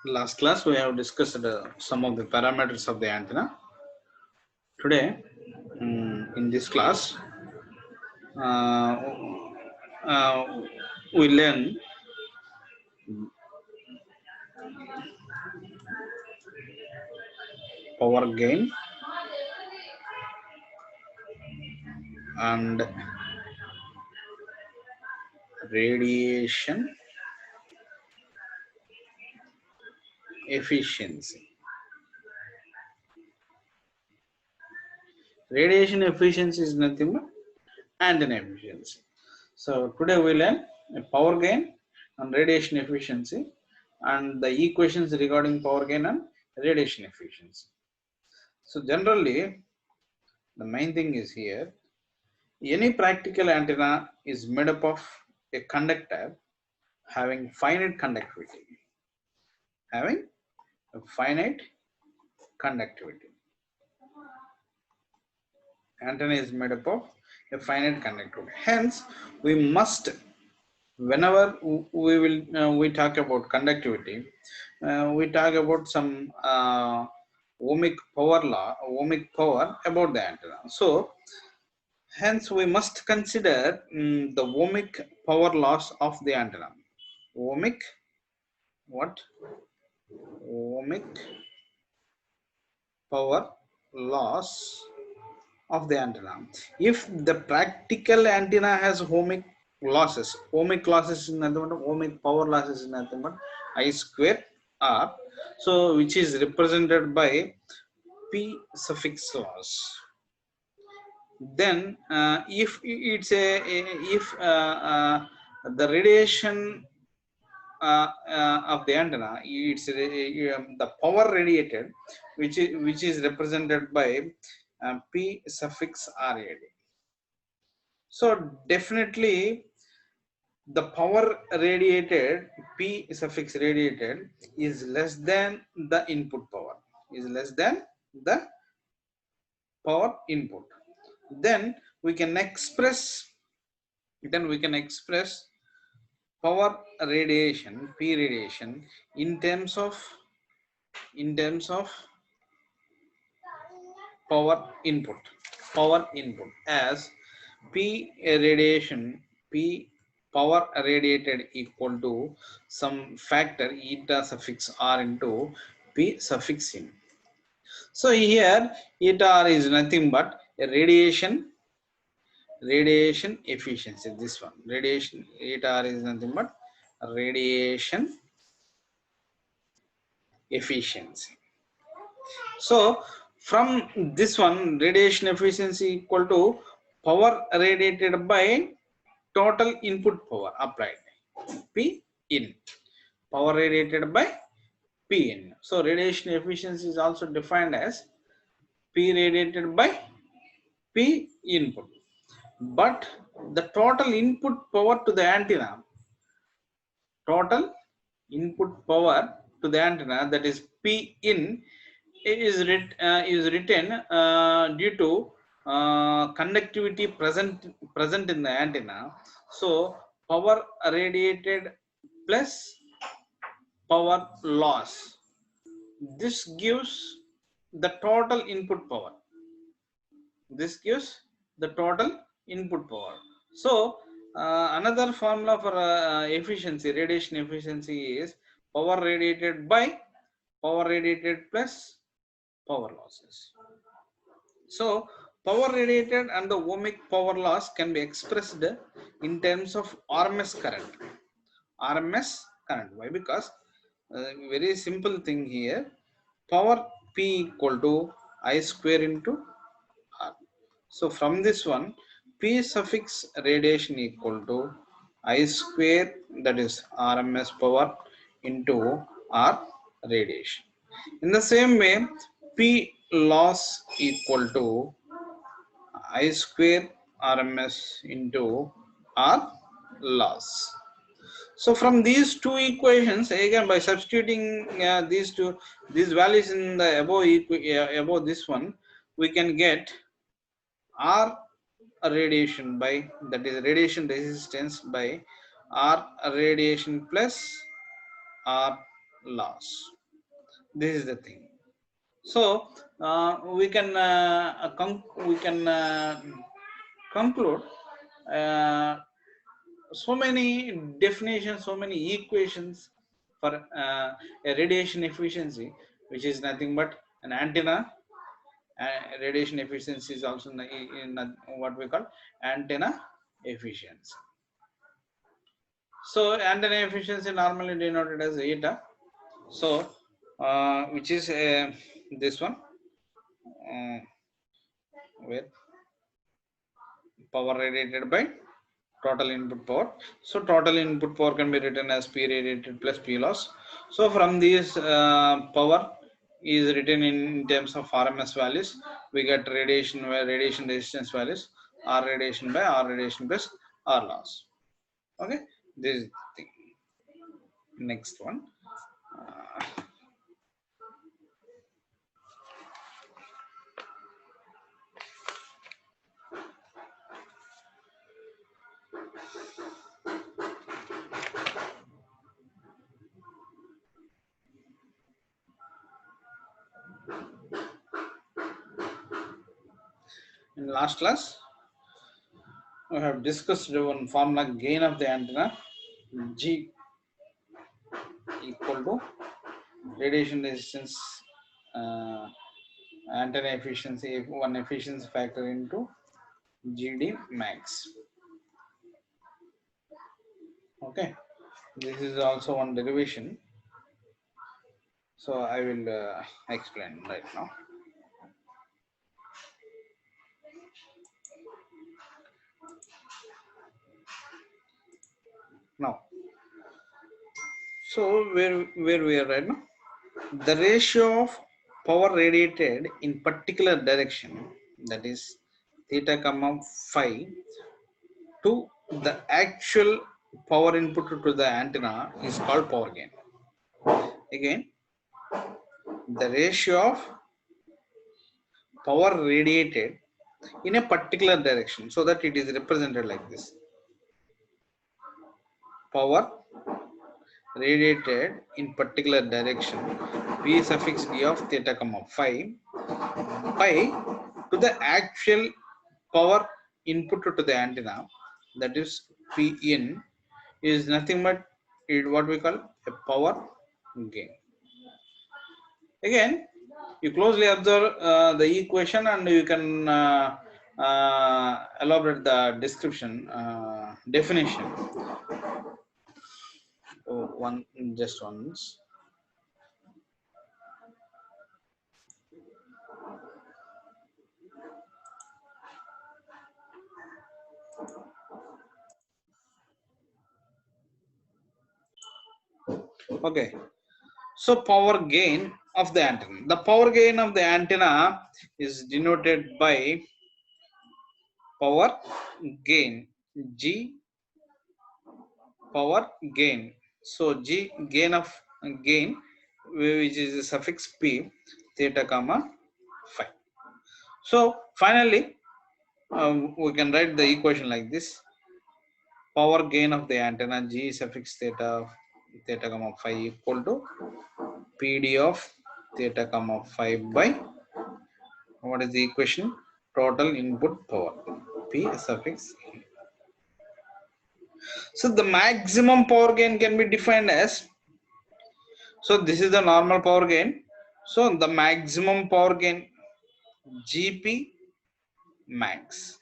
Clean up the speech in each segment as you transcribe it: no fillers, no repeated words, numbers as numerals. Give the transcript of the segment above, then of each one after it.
Last class we have discussed some of the parameters of the antenna. Today, in this class, uh, uh, we learn power gain and radiation efficiency. Radiation efficiency is nothing but antenna efficiency. So today we learn power gain and radiation efficiency and the equations regarding power gain and radiation efficiency. So generally, the main thing is here, any practical antenna is made up of a conductor having finite conductivity. Having a finite conductivity. Antenna is made up of a finite conductivity. Hence, we must, whenever we talk about conductivity, we talk about some ohmic power law, ohmic power about the antenna. So, hence we must consider the ohmic power loss of the antenna. Ohmic, what? Ohmic power loss of the antenna. If the practical antenna has ohmic losses is nothing but ohmic power losses is nothing but I square R. So which is represented by P suffix loss. Then if it's if the radiation of the antenna, it's the power radiated, which is represented by P suffix RAD. So definitely the power radiated, P suffix radiated, is less than the input power, is less than the power input. Then we can express power radiation, P radiation, in terms of power input as P radiation, P power radiated equal to some factor eta suffix R into P suffix in. So here eta R is nothing but a radiation efficiency. This one, radiation eta R is nothing but radiation efficiency. So from this one, radiation efficiency equal to power radiated by total input power applied, P in, power radiated by P in. So radiation efficiency is also defined as P radiated by P input. But the total input power to the antenna, total input power to the antenna, that is P in, is written due to conductivity present in the antenna. So power radiated plus power loss, this gives the total input power. This gives the total input power. So another formula for efficiency, radiation efficiency, is power radiated by power radiated plus power losses. So power radiated and the ohmic power loss can be expressed in terms of RMS current. RMS current. Why? Because very simple thing here. Power P equal to I square into R. So from this one, P suffix radiation equal to I square, that is RMS power, into R radiation. In the same way, P loss equal to I square RMS into R loss. So from these two equations, again by substituting these values in the above this one, we can get R radiation by, that is radiation resistance, by R radiation plus R loss. This is the thing. So we can conclude so many definitions, so many equations for a radiation efficiency, which is nothing but an antenna. Radiation efficiency is also in what we call antenna efficiency. So antenna efficiency normally denoted as eta. So which is this one, where power radiated by total input power. So total input power can be written as P radiated plus P loss. So from these power is written in terms of RMS values. We get radiation resistance values, R radiation by R radiation plus R loss. Okay, this is the thing. Next one. In last class, we have discussed one formula gain of the antenna, G equal to radiation resistance antenna efficiency, one efficiency factor into GD max. Okay, this is also one derivation. So I will explain right now. Now, so where we are right now, the ratio of power radiated in particular direction, that is theta comma phi, to the actual power input to the antenna is called power gain. Again, the ratio of power radiated in a particular direction, so that it is represented like this: power radiated in particular direction, P suffix d of theta comma phi, to the actual power input to the antenna, that is P in, is nothing but what we call a power gain. Again, you closely observe the equation and you can elaborate the description, definition. Just once. Okay. So power gain of the antenna. The power gain of the antenna is denoted by power gain, G power gain. So G gain of gain, which is the suffix P, theta comma phi. So finally, we can write the equation like this: power gain of the antenna G suffix theta comma phi equal to PD of theta comma phi by, what is the equation? Total input power, P suffix. So the maximum power gain can be defined as, so this is the normal power gain. So the maximum power gain GP max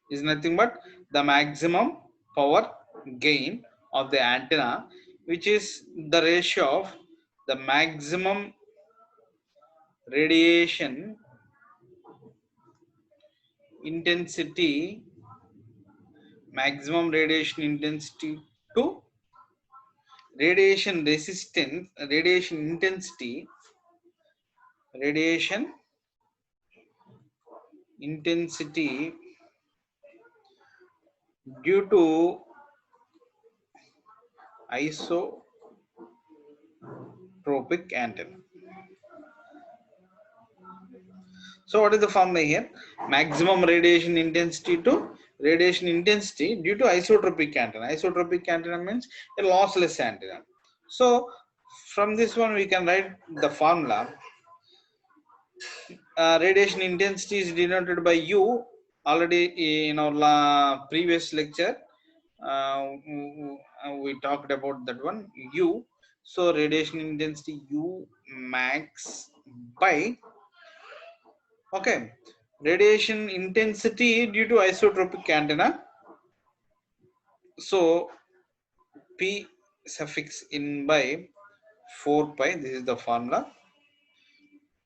is nothing but the maximum power gain of the antenna, which is the ratio of the maximum radiation intensity to radiation resistance, radiation intensity due to isotropic antenna. So what is the formula here? Maximum radiation intensity to radiation intensity due to isotropic antenna. Isotropic antenna means a lossless antenna. So From this one we can write the formula. Radiation intensity is denoted by U. Already in our previous lecture we talked about that one, U. So radiation intensity U max by, okay, radiation intensity due to isotropic antenna. So P suffix in by 4 pi, this is the formula.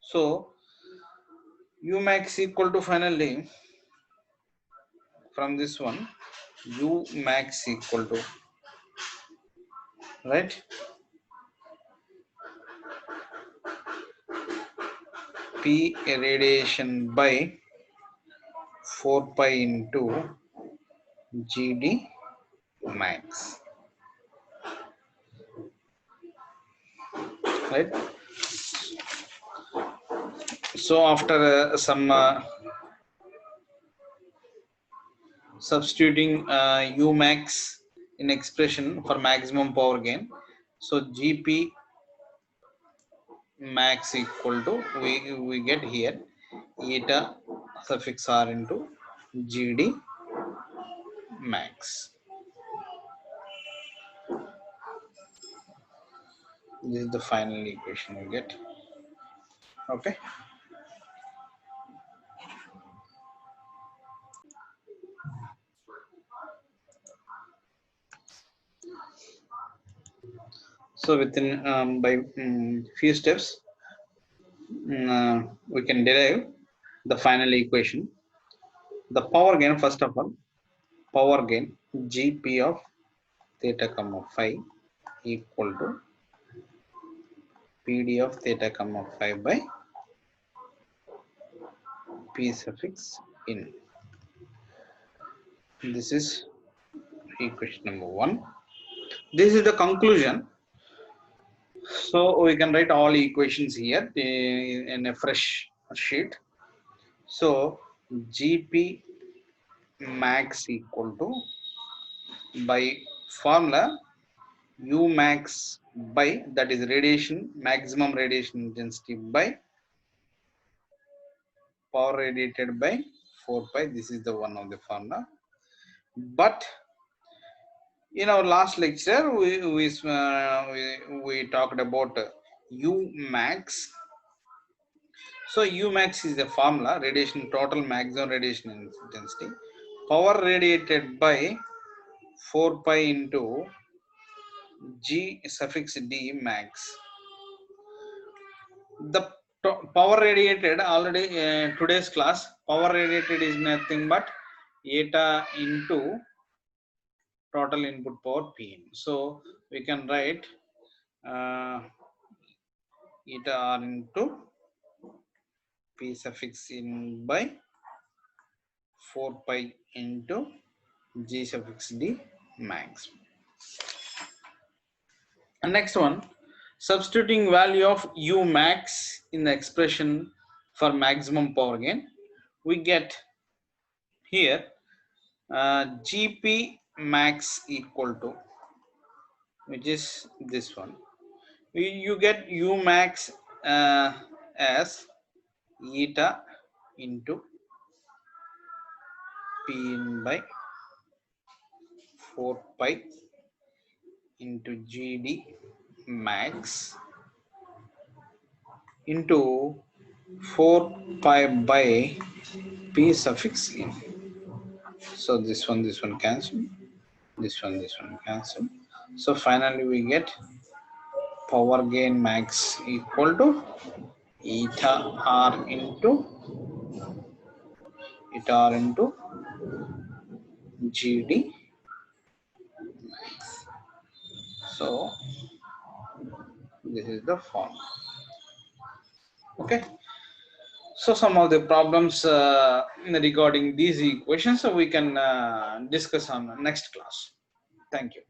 So U max equal to, finally from this one, U max equal to, right, P radiation by 4 pi into GD max, right? So after some substituting U max in expression for maximum power gain, so GP max equal to, we get here eta suffix R into GD max. This is the final equation we get. Okay. So within by few steps we can derive the final equation. The power gain, first of all, power gain GP of theta comma phi equal to PD of theta comma phi by P suffix in. This is equation number 1. This is the conclusion. So we can write all equations here in a fresh sheet. So GP max equal to, by formula, U max by, that is radiation, maximum radiation intensity by power radiated by 4 pi. This is the one of the formula. But in our last lecture we talked about U max. So U max is the formula, radiation, total maximum radiation intensity, power radiated by 4 pi into G suffix D max. The power radiated, already today's class, power radiated is nothing but eta into total input power Pm. So we can write eta R into P suffix in by 4 pi into G suffix D max. And next one, substituting value of U max in the expression for maximum power gain, we get here GP max equal to, which is this one. You get U max as eta into P in by 4 pi into GD max into 4 pi by P suffix in. So this one cancel, this one cancel. So finally we get power gain max equal to eta R into GD max. So this is the form. Okay. So some of the problems regarding these equations, so we can discuss on the next class. Thank you.